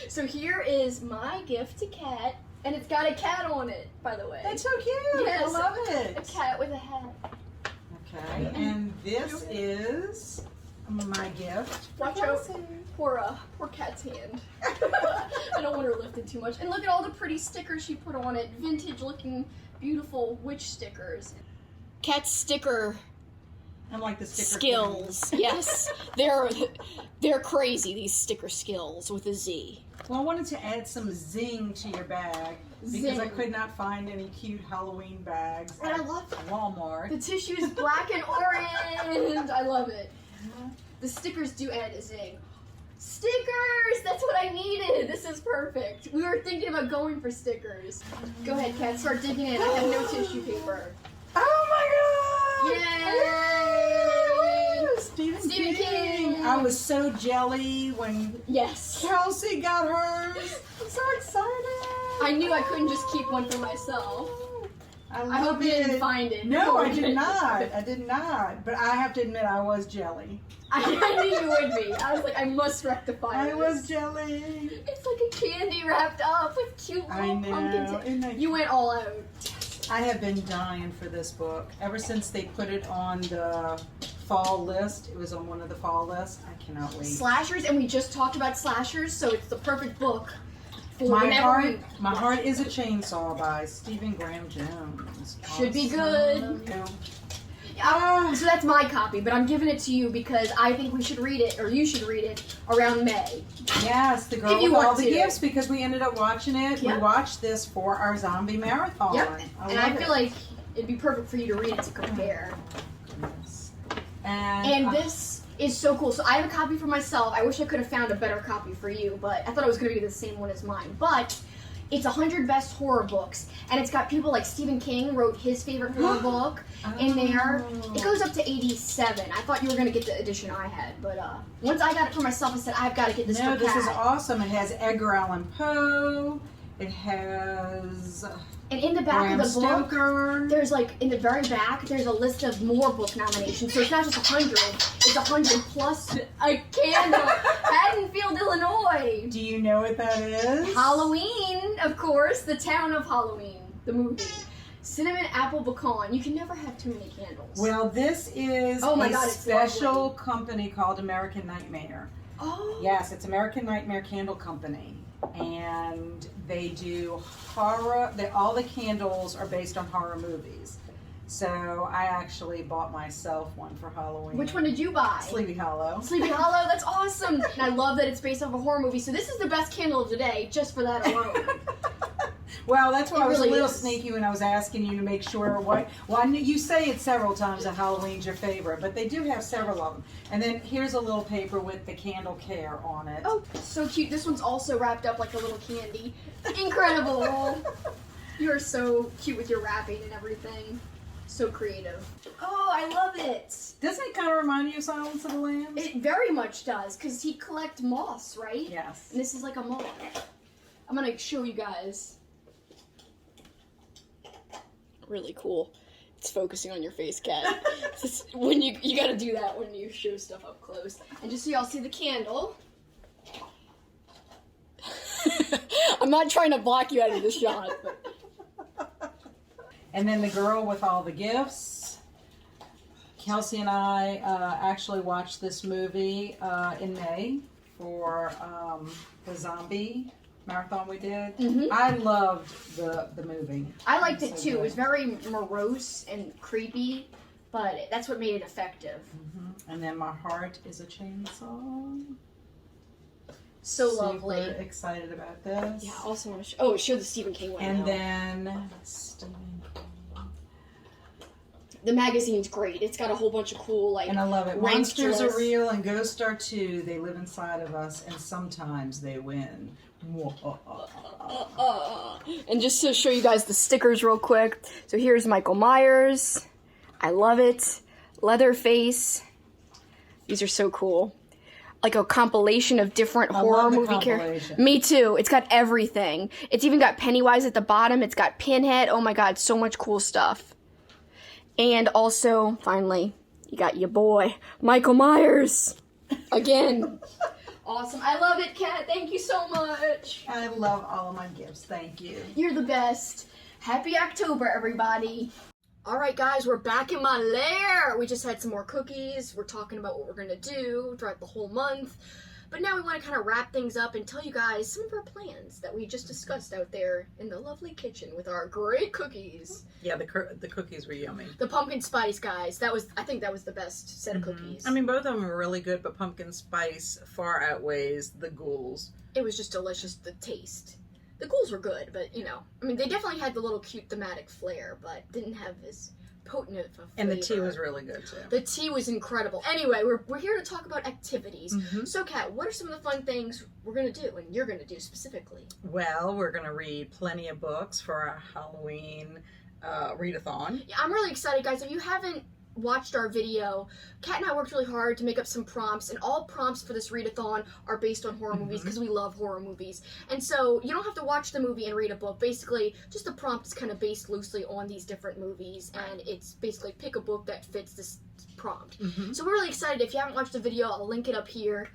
So here is my gift to Kat, and it's got a cat on it, by the way. That's so cute. Yes, I love it. A cat with a hat. Okay, and this is my gift. Watch out. Poor Kat's hand. I don't want her lifted too much. And look at all the pretty stickers she put on it. Vintage looking, beautiful witch stickers. Kat's sticker I like the sticker skills. Yes. They're crazy, these sticker skills with a Z. Well, I wanted to add some zing to your bag because I could not find any cute Halloween bags and at I love Walmart. The tissue's black and orange. I love it. The stickers do add a zing. Stickers! That's what I needed. This is perfect. We were thinking about going for stickers. Go ahead, Kat. Start digging in. I have no tissue paper. Oh my god! Yay! Stephen King. I was so jelly when Kelsi got hers. I'm so excited. I knew I couldn't just keep one for myself. I hope you didn't find it. No, I did not. I did not. But I have to admit, I was jelly. I knew you would be. I was like, I must rectify this. I was jelly. It's like a candy wrapped up with cute little pumpkins. You went all out. I have been dying for this book. Ever since they put it on the fall list, it was on one of the fall lists. I cannot wait. Slashers, and we just talked about slashers, so it's the perfect book. My Heart is a Chainsaw by Stephen Graham Jones. Should be good. So that's my copy, but I'm giving it to you because I think we should read it, or you should read it, around May. Yes, the girl with all the gifts, because we ended up watching it. Yep. We watched this for our zombie marathon. Yep. I feel like it'd be perfect for you to read it to compare. Yes. And this is so cool. So I have a copy for myself. I wish I could have found a better copy for you, but I thought it was going to be the same one as mine. But it's 100 best horror books, and it's got people like Stephen King wrote his favorite horror book in there. It goes up to 87. I thought you were going to get the edition I had, but once I got it for myself, I said, I've got to get this for Kat. No, this is awesome. It has Edgar Allan Poe. It has... And in the back of the book, there's like, in the very back, there's a list of more book nominations. So it's not just 100, it's 100 plus a candle. Haddonfield, Illinois. Do you know what that is? Halloween, of course. The Town of Halloween, the movie. Cinnamon apple pecan. You can never have too many candles. Well, this is a special company called American Nightmare. Oh. Yes, it's American Nightmare Candle Company. And they do horror. All the candles are based on horror movies. So I actually bought myself one for Halloween. Which one did you buy? Sleepy Hollow. Sleepy Hollow, that's awesome. And I love that it's based off a horror movie. So this is the best candle of the day, just for that alone. Well, that's why It I was really a little is. sneaky when I was asking you to make sure what. Well, you say it several times that Halloween's your favorite, but they do have several of them. And then here's a little paper with the candle care on it. Oh, so cute. This one's also wrapped up like a little candy. Incredible. You're so cute with your wrapping and everything. So creative. Oh, I love it. Doesn't it kind of remind you of Silence of the Lambs? It very much does, because he collects moths, right? Yes. And this is like a moth. I'm gonna show you guys. Really cool. It's focusing on your face, Kat. When you gotta do that when you show stuff up close. And just so y'all see the candle. I'm not trying to block you out of the shot, but. And then the girl with all the gifts. Kelsi and I actually watched this movie in May for the zombie marathon we did. Mhm. I loved the movie. I liked it So too. good. It was very morose and creepy, but that's what made it effective. And then My Heart is a Chainsaw. So Super lovely. excited about this. Yeah, I also want to show the Stephen King one. And now. then Stephen King. The magazine's great. It's got a whole bunch of cool, like, And I love it. ranked Monsters are lists. real and ghosts are too. They live inside of us and sometimes they win. And just to show you guys the stickers real quick. So here's Michael Myers. I love it. Leatherface. These are so cool. Like a compilation of different horror love the movie characters. compilation. Me too. It's got everything. It's even got Pennywise at the bottom. It's got Pinhead. Oh my god, so much cool stuff. And also, finally, you got your boy, Michael Myers. Again. Awesome. I love it, Kat. Thank you so much. I love all of my gifts. Thank you. You're the best. Happy October, everybody. All right, guys, we're back in my lair. We just had some more cookies. We're talking about what we're going to do throughout the whole month. But now we want to kind of wrap things up and tell you guys some of our plans that we just discussed out there in the lovely kitchen with our great cookies. Yeah, the cookies were yummy. The pumpkin spice, guys. I think that was the best set of cookies. I mean, both of them were really good, but pumpkin spice far outweighs the ghouls. It was just delicious, the taste. The ghouls were good, but, you know, I mean, they definitely had the little cute thematic flair, but didn't have as potent of a flavor. And the tea was really good, too. The tea was incredible. Anyway, we're here to talk about activities. So, Kat, what are some of the fun things we're going to do and you're going to do specifically? Well, we're going to read plenty of books for our Halloween readathon. Yeah, I'm really excited, guys. If you haven't watched our video, Kat and I worked really hard to make up some prompts, and all prompts for this readathon are based on horror movies because we love horror movies. And so you don't have to watch the movie and read a book. Basically, just the prompt is kind of based loosely on these different movies, and it's basically pick a book that fits this prompt. So we're really excited. If you haven't watched the video, I'll link it up here.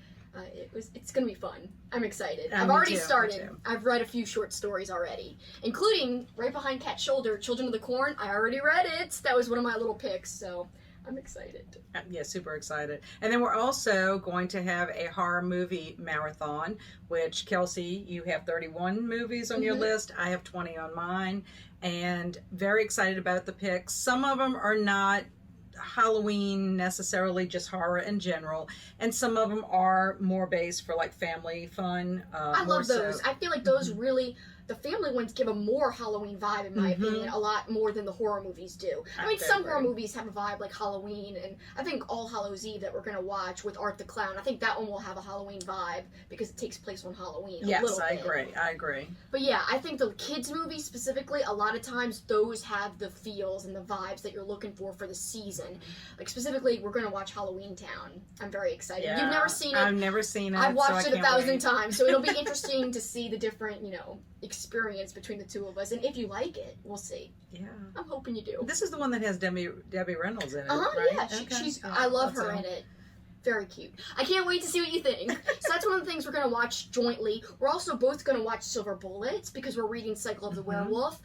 It's gonna be fun. I'm excited. I've Me already too, started. me too. I've read a few short stories already, including right behind Kat's shoulder, Children of the Corn. I already read it. That was one of my little picks, so I'm excited. Yeah, super excited. And then we're also going to have a horror movie marathon, which, Kelsi, you have 31 movies on your list. I have 20 on mine. And very excited about the picks. Some of them are not Halloween necessarily, just horror in general, and some of them are more based for like family fun. I love those. I feel like those really, the family ones give a more Halloween vibe, in my opinion, a lot more than the horror movies do. I mean, some horror movies have a vibe like Halloween, and I think All Hallows Eve that we're going to watch with Art the Clown, I think that one will have a Halloween vibe because it takes place on Halloween. Yes, I agree. But yeah, I think the kids' movies specifically, a lot of times those have the feels and the vibes that you're looking for the season. Like specifically, we're going to watch Halloween Town. I'm very excited. Yeah, You've never seen it. I've never seen it. I've watched so it I 1,000 can't times, so it'll be interesting to see the different, experience between the two of us. And if you like it, we'll see. wait. Yeah. I'm hoping you do. This is the one that has Debbie Reynolds in it, Yeah. right? She's. Yeah, I love that's her all. in it. Very cute. I can't wait to see what you think. So that's one of the things we're going to watch jointly. We're also both going to watch Silver Bullets because we're reading Cycle of the Werewolf.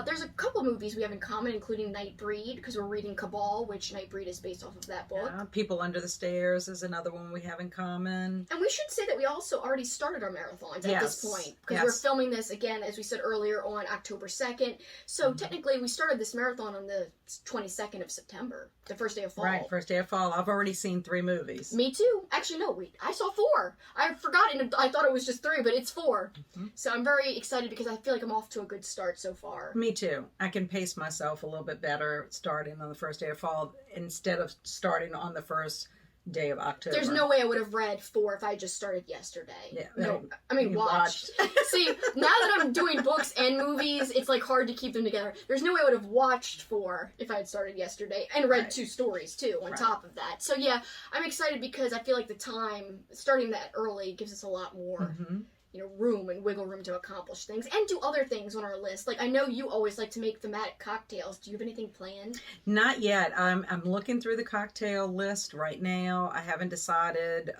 There's a couple movies we have in common, including Nightbreed, because we're reading Cabal, which Nightbreed is based off of that book. People Under the Stairs is another one we have in common. And we should say that we also already started our marathons at this point, because we're filming this, again, as we said earlier, on October 2nd. So technically, we started this marathon on the 22nd of September, the first day of fall. Right, first day of fall. I've already seen 3 movies. Me too. Actually, no, I saw 4. I forgot, and I thought it was just 3, but it's 4. So I'm very excited because I feel like I'm off to a good start so far. Me too. I can pace myself a little bit better starting on the first day of fall instead of starting on the first day of October. There's no way I would have read 4 if I just started yesterday. Yeah, no, I mean watched. See, now that I'm doing books and movies, it's like hard to keep them together. There's no way I would have watched 4 if I had started yesterday and read 2 stories too on top of that. So yeah, I'm excited because I feel like the time starting that early gives us a lot more. Room and wiggle room to accomplish things and do other things on our list. Like, I know you always like to make thematic cocktails. Do you have anything planned? Not yet. I'm looking through the cocktail list right now. I haven't decided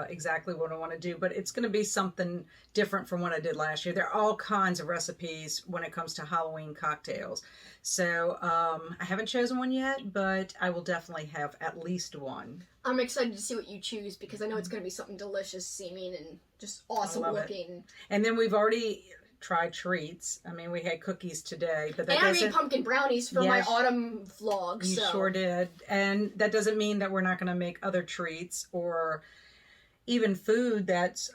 exactly what I want to do, but it's going to be something different from what I did last year. There are all kinds of recipes when it comes to Halloween cocktails. So I haven't chosen one yet, but I will definitely have at least one. I'm excited to see what you choose because I know it's going to be something delicious seeming and just awesome looking. And then we've already tried treats. I mean, we had cookies today, but that I made pumpkin brownies for my autumn vlog. You sure did. And that doesn't mean that we're not going to make other treats or even food that's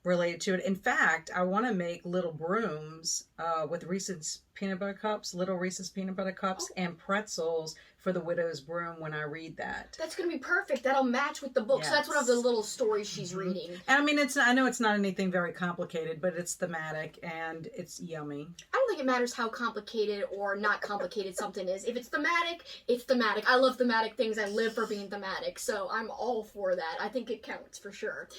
related to it. In fact, I want to make little brooms with Reese's peanut butter cups, little Reese's peanut butter cups, and pretzels for the widow's broom when I read that. That's going to be perfect. That'll match with the book. Yes. So that's one of the little stories she's reading. And I mean, I know it's not anything very complicated, but it's thematic and it's yummy. I don't think it matters how complicated or not complicated something is. If it's thematic, it's thematic. I love thematic things. I live for being thematic. So I'm all for that. I think it counts for sure.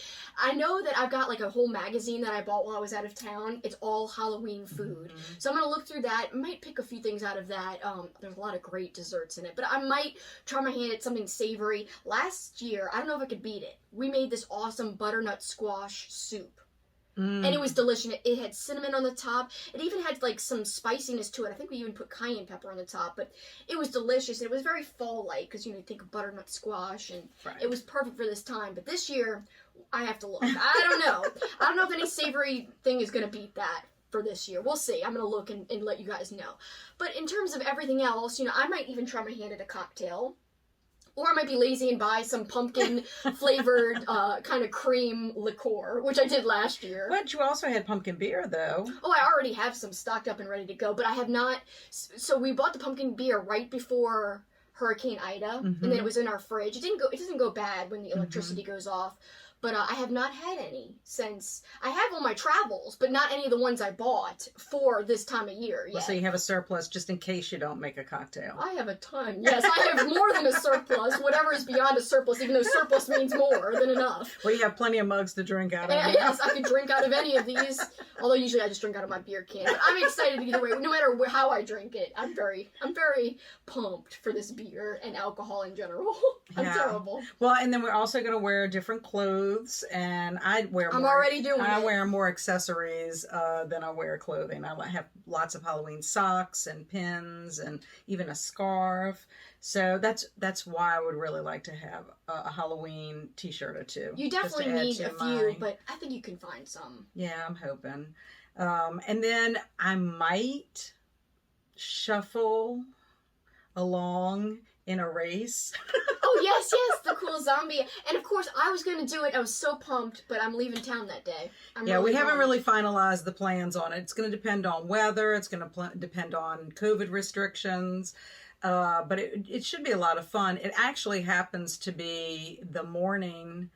I know that I've got like a whole magazine that I bought while I was out of town. It's all Halloween food. So I'm going to look through that. I might pick a few things out of that. There's a lot of great desserts in it. But I might try my hand at something savory. Last year, I don't know if I could beat it. We made this awesome butternut squash soup. And it was delicious. It had cinnamon on the top. It even had like some spiciness to it. I think we even put cayenne pepper on the top. But it was delicious. It was very fall-like because, you think of butternut squash. And it was perfect for this time. But this year, I have to look. I don't know. I don't know if any savory thing is going to beat that for this year. We'll see. I'm going to look and let you guys know. But in terms of everything else, I might even try my hand at a cocktail. Or I might be lazy and buy some pumpkin-flavored kind of cream liqueur, which I did last year. But you also had pumpkin beer, though. Oh, I already have some stocked up and ready to go, but I have not. So we bought the pumpkin beer right before Hurricane Ida, and then it was in our fridge. It doesn't go bad when the electricity goes off. But I have not had any since. I have on my travels, but not any of the ones I bought for this time of year yet. Well, so you have a surplus just in case you don't make a cocktail. I have a ton. Yes, I have more than a surplus. Whatever is beyond a surplus, even though surplus means more than enough. Well, you have plenty of mugs to drink out of. Yes, I can drink out of any of these. Although usually I just drink out of my beer can. But I'm excited either way. No matter how I drink it, I'm very pumped for this beer and alcohol in general. I'm terrible. Well, and then we're also going to wear different clothes, and I'm already doing it. I wear more accessories than I wear clothing. I have lots of Halloween socks and pins and even a scarf. So that's why I would really like to have a Halloween t-shirt or two. You definitely need a few, but I think you can find some. Yeah, I'm hoping. And then I might shuffle along in a race. Oh, yes, the cool zombie. And of course, I was going to do it. I was so pumped, but I'm leaving town that day. We haven't really finalized the plans on it. It's going to depend on weather. It's going to depend on COVID restrictions. But it should be a lot of fun. It actually happens to be the morning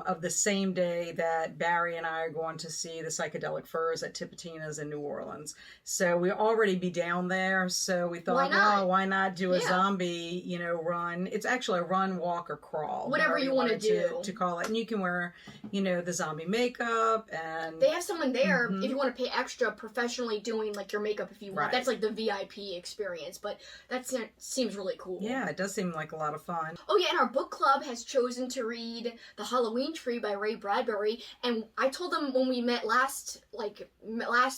of the same day that Barry and I are going to see the Psychedelic Furs at Tipitina's in New Orleans. So we'll already be down there. So we thought, why not do a zombie, run? It's actually a run, walk, or crawl. Whatever you want to do. To call it. And you can wear, the zombie makeup. And they have someone there if you want to pay extra professionally doing like your makeup if you want. Right. That's like the VIP experience. But that seems really cool. Yeah, it does seem like a lot of fun. Oh, yeah, and our book club has chosen to read the Halloween Tree by Ray Bradbury, and I told them when we met last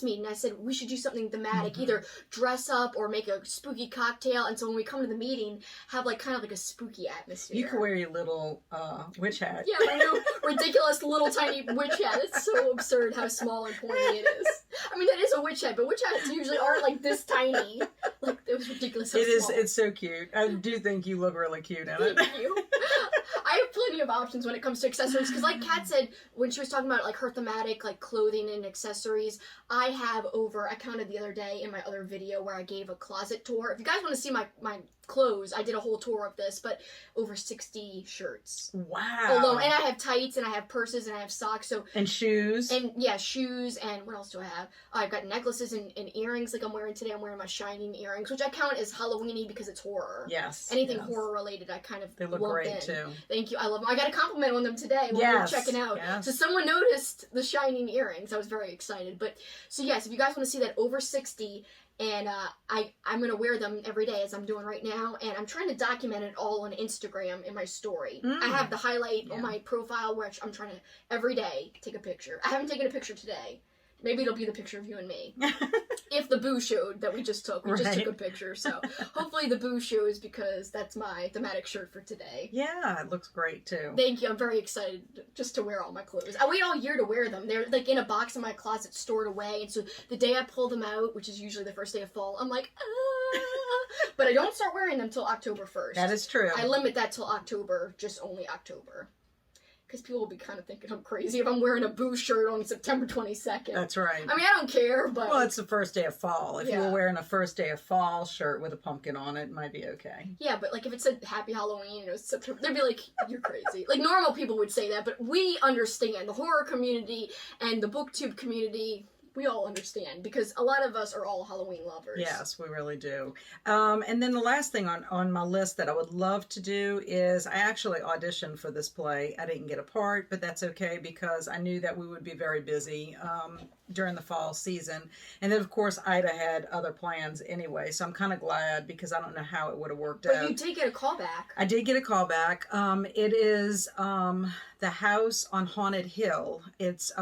meeting, I said we should do something thematic, either dress up or make a spooky cocktail, and so when we come to the meeting, have like kind of like a spooky atmosphere. You can wear your little witch hat. Yeah, my new ridiculous little tiny witch hat. It's so absurd how small and pointy it is. I mean, that is a witch hat, but witch hats usually aren't like this tiny. Like, it was ridiculous. It is. It's so cute. I do think you look really cute in it. Thank you. I have plenty of options when it comes to accessories, because like Kat said when she was talking about like her thematic like clothing and accessories, I counted the other day in my other video where I gave a closet tour. If you guys want to see my clothes, I did a whole tour of this, but over 60 shirts. Wow. Alone. And I have tights, and I have purses, and I have socks. And shoes. And yeah, shoes, and what else do I have? I've got necklaces and earrings like I'm wearing today. I'm wearing my shining earrings, which I count as Halloween-y because it's horror. Yes. Anything horror related, I kind of They look lump great in. too. Thank you. I love them. I got a compliment on them today when we were checking out. Yes. So someone noticed the shining earrings. I was very excited. But so yes, if you guys want to see that over 60, and I'm going to wear them every day as I'm doing right now, and I'm trying to document it all on Instagram in my story. I have the highlight on my profile where I'm trying to every day take a picture. I haven't taken a picture today. Maybe it'll be the picture of you and me. If the boo showed that we just took. We just took a picture. So hopefully the boo shows, because that's my thematic shirt for today. Yeah, it looks great too. Thank you. I'm very excited just to wear all my clothes. I wait all year to wear them. They're like in a box in my closet stored away. And so the day I pull them out, which is usually the first day of fall, I'm like, ah. But I don't start wearing them till October 1st. That is true. I limit that till October, just only October. Because people will be kind of thinking I'm crazy if I'm wearing a boo shirt on September 22nd. That's right. I mean, I don't care, but... Well, it's the first day of fall. If you were wearing a first day of fall shirt with a pumpkin on it, it might be okay. Yeah, but like if it said Happy Halloween, it was September, they'd be like, you're crazy. Like normal people would say that, but we understand. The horror community and the booktube community... We all understand, because a lot of us are all Halloween lovers. Yes, we really do. And then the last thing on my list that I would love to do is I actually auditioned for this play. I didn't get a part, but that's okay because I knew that we would be very busy during the fall season. And then, of course, Ida had other plans anyway, so I'm kind of glad because I don't know how it would have worked out. But you did get a call back. I did get a call back. It is The House on Haunted Hill. It's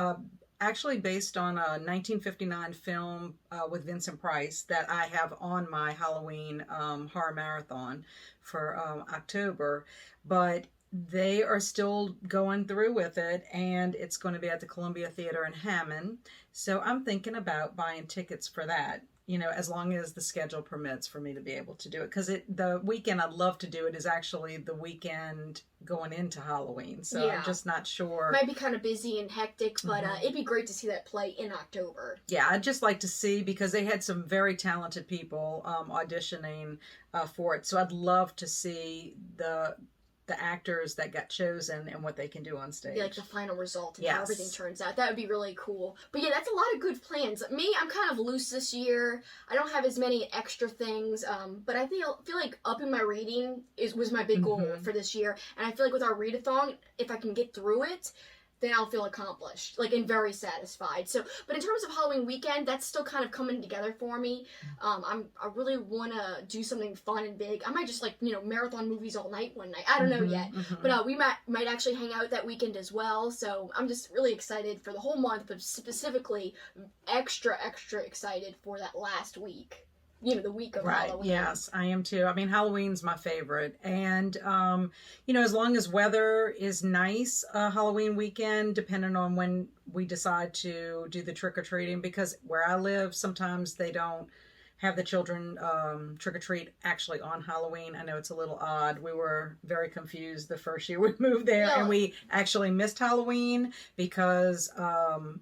actually based on a 1959 film with Vincent Price that I have on my Halloween horror marathon for October, but they are still going through with it, and it's going to be at the Columbia Theater in Hammond, so I'm thinking about buying tickets for that. You know, as long as the schedule permits for me to be able to do it. Because the weekend I'd love to do it is actually the weekend going into Halloween. So I'm just not sure. Might be kind of busy and hectic, but it'd be great to see that play in October. Yeah, I'd just like to see, because they had some very talented people auditioning for it. So I'd love to see the actors that got chosen and what they can do on stage. Yeah, like the final result and how everything turns out. That would be really cool. But yeah, that's a lot of good plans. Me, I'm kind of loose this year. I don't have as many extra things, but I feel like upping my reading was my big goal for this year. And I feel like with our readathon, if I can get through it, then I'll feel accomplished, like, and very satisfied. So, but in terms of Halloween weekend, that's still kind of coming together for me. I really want to do something fun and big. I might just, like, marathon movies all night one night. I don't know yet. But we might actually hang out that weekend as well. So I'm just really excited for the whole month, but specifically extra excited for that last week. The week of Halloween. Yes, I am too. I mean, Halloween's my favorite. And, as long as weather is nice, Halloween weekend, depending on when we decide to do the trick-or-treating, because where I live, sometimes they don't have the children trick-or-treat actually on Halloween. I know it's a little odd. We were very confused the first year we moved there, and we actually missed Halloween because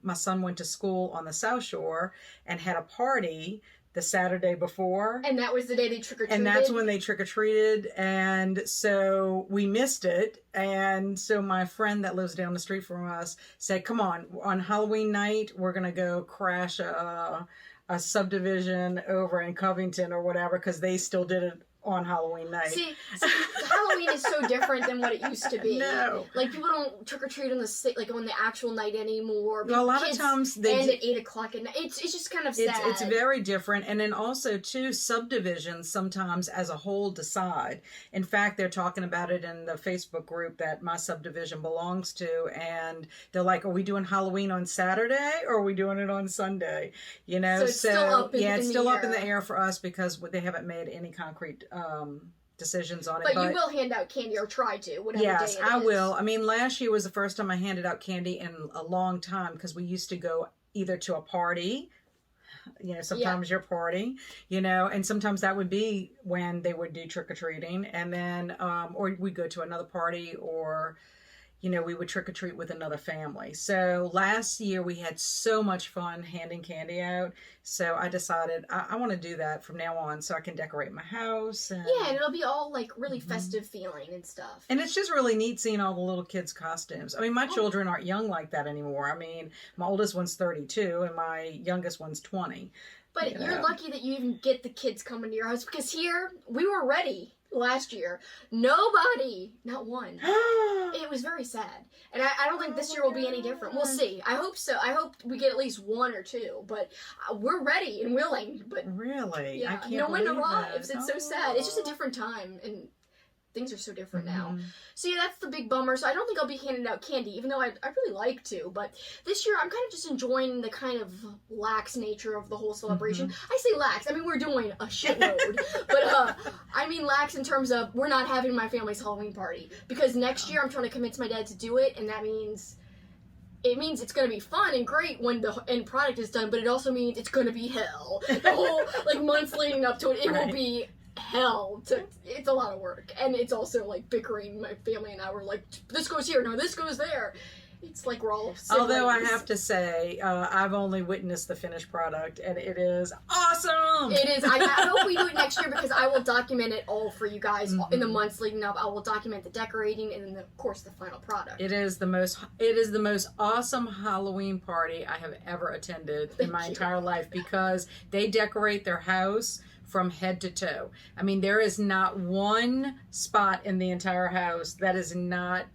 my son went to school on the South Shore and had a party the Saturday before. And that was the day they trick-or-treated? And that's when they trick-or-treated, and so we missed it. And so my friend that lives down the street from us said, come on Halloween night, we're going to go crash a subdivision over in Covington or whatever, because they still did it on Halloween night. See, Halloween is so different than what it used to be. No. Like, people don't trick or treat on the actual night anymore. Well, a lot of times they end at 8 o'clock at night. It's just kind of sad. It's very different. And then also, too, subdivisions sometimes as a whole decide. In fact, they're talking about it in the Facebook group that my subdivision belongs to. And they're like, are we doing Halloween on Saturday or are we doing it on Sunday? You know, so it's still up in, it's in still the up in air. the air for us because they haven't made any concrete decisions on it. But you will hand out candy or try to, whatever yes, day it I is. will. I mean, last year was the first time I handed out candy in a long time because we used to go either to a party, you know, sometimes your party, you know, and sometimes that would be when they would do trick-or-treating, and then or we'd go to another party, or you know, we would trick-or-treat with another family. So last year we had so much fun handing candy out. So I decided I want to do that from now on so I can decorate my house. And, yeah, and it'll be all like really festive feeling and stuff. And it's just really neat seeing all the little kids' costumes. I mean, my children aren't young like that anymore. I mean, my oldest one's 32 and my youngest one's 20. But you're lucky that you even get the kids coming to your house, because here we were ready last year. Nobody, not one. It was very sad. And I don't think this year will be any different. We'll see. I hope so. I hope we get at least one or two. But we're ready and willing. But really? yeah, I can't no one believe arrives. that. It's so sad. It's just a different time. And things are so different now. Mhm. So yeah, that's the big bummer. So I don't think I'll be handing out candy, even though I'd really like to. But this year, I'm kind of just enjoying the kind of lax nature of the whole celebration. I say lax. I mean, we're doing a shitload. But I mean lax in terms of we're not having my family's Halloween party. Because next year, I'm trying to convince my dad to do it. And that means... it means it's going to be fun and great when the end product is done. But it also means it's going to be hell. The whole, like, months leading up to it, it will be... hell. It's a lot of work, and it's also like bickering. My family and I were like, this goes here, no, this goes there. It's like we're all siblings. Although I have to say, I've only witnessed the finished product, and it is awesome. It is. I hope we do it next year, because I will document it all for you guys in the months leading up. I will document the decorating and then, of course, the final product. It is the most awesome Halloween party I have ever attended in my entire life, because they decorate their house from head to toe. I mean, there is not one spot in the entire house that is not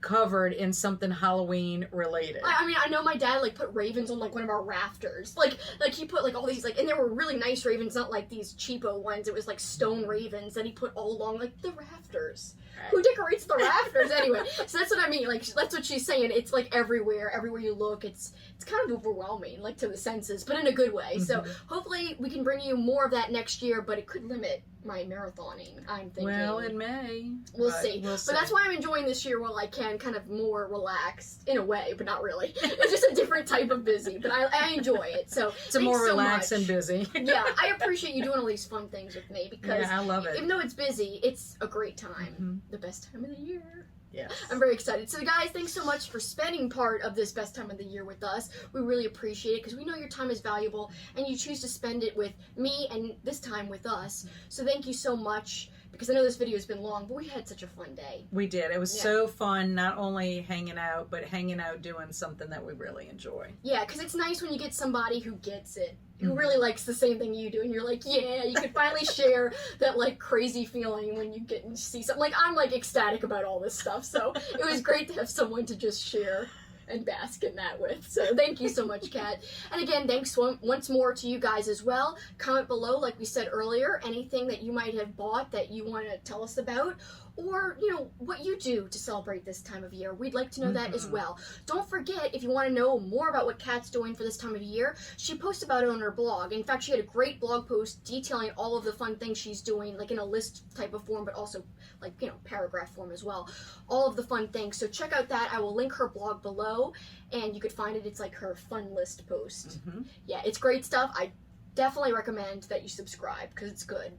covered in something Halloween related. I mean, I know my dad like put ravens on like one of our rafters. Like he put like all these like, and they were really nice ravens, not like these cheapo ones. It was like stone ravens that he put all along like the rafters. Right. Who decorates the rafters anyway? So that's what I mean. Like that's what she's saying. It's like everywhere you look. It's kind of overwhelming, like to the senses, but in a good way. So hopefully we can bring you more of that next year, but it could limit my marathoning, I'm thinking. Well, it may. We'll see. But that's why I'm enjoying this year while I can, kind of more relaxed, in a way, but not really. It's just a different type of busy, but I enjoy it. So it's a more relaxed and busy. Yeah, I appreciate you doing all these fun things with me, because I love it. Even though it's busy, it's a great time. The best time of the year. Yes. I'm very excited. So guys, thanks so much for spending part of this best time of the year with us. We really appreciate it, because we know your time is valuable and you choose to spend it with me and this time with us. So thank you so much, because I know this video has been long, but we had such a fun day. We did. It was so fun, not only hanging out, but hanging out doing something that we really enjoy. Yeah, because it's nice when you get somebody who gets it, who really likes the same thing you do, and you're like, yeah, you could finally share that like crazy feeling when you get and see something. Like, I'm like ecstatic about all this stuff, so it was great to have someone to just share and bask in that with. So thank you so much, Kat. And again, thanks once more to you guys as well. Comment below, like we said earlier, anything that you might have bought that you want to tell us about, or, you know, what you do to celebrate this time of year. We'd like to know that as well. Don't forget, if you want to know more about what Kat's doing for this time of year, she posts about it on her blog. In fact, she had a great blog post detailing all of the fun things she's doing, like in a list type of form, but also, like, you know, paragraph form as well. All of the fun things. So check out that. I will link her blog below, and you could find it. It's like her fun list post. Yeah, it's great stuff. I definitely recommend that you subscribe, because it's good.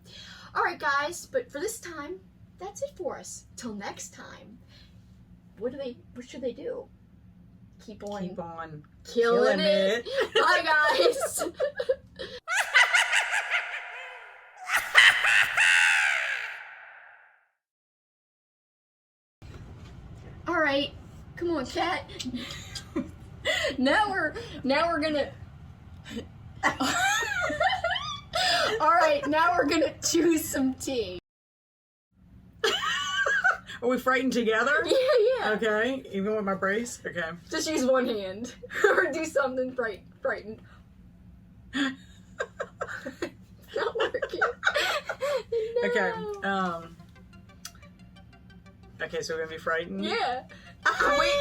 All right, guys, but for this time, that's it for us. Till next time. What should they do? Keep on killing it. Bye, guys. All right, come on, Kat. Now we're gonna. Alright, now we're gonna choose some tea. Are we frightened together? Yeah. Okay, even with my brace? Okay. Just use one hand. Or do something frightened. Not working. No. Okay, okay, so we're gonna be frightened? Yeah. Ah! Wait.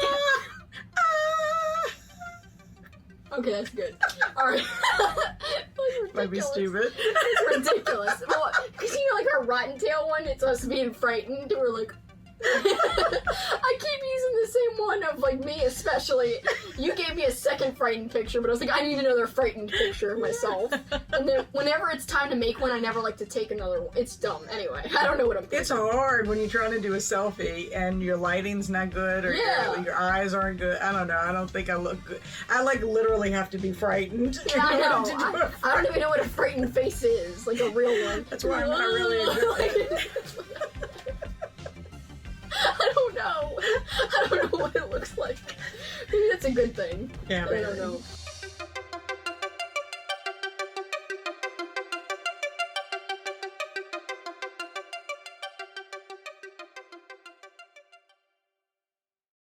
Ah! Okay, that's good. Alright. Might be stupid. It's ridiculous. Well, because you know, like our rotten tail one, it's us being frightened. We're like, I keep using the same one of like me, especially. You gave me a second frightened picture, but I was like, I need another frightened picture of myself. And then whenever it's time to make one, I never like to take another one. It's dumb. Anyway, I don't know what I'm thinking. It's hard when you're trying to do a selfie and your lighting's not good or your eyes aren't good. I don't know. I don't think I look good. I like literally have to be frightened. I know. I don't even know what a frightened face is. Like a real one. That's why I'm not really enjoying it. I don't know. I don't know what it looks like. Maybe that's a good thing. Yeah, I don't know.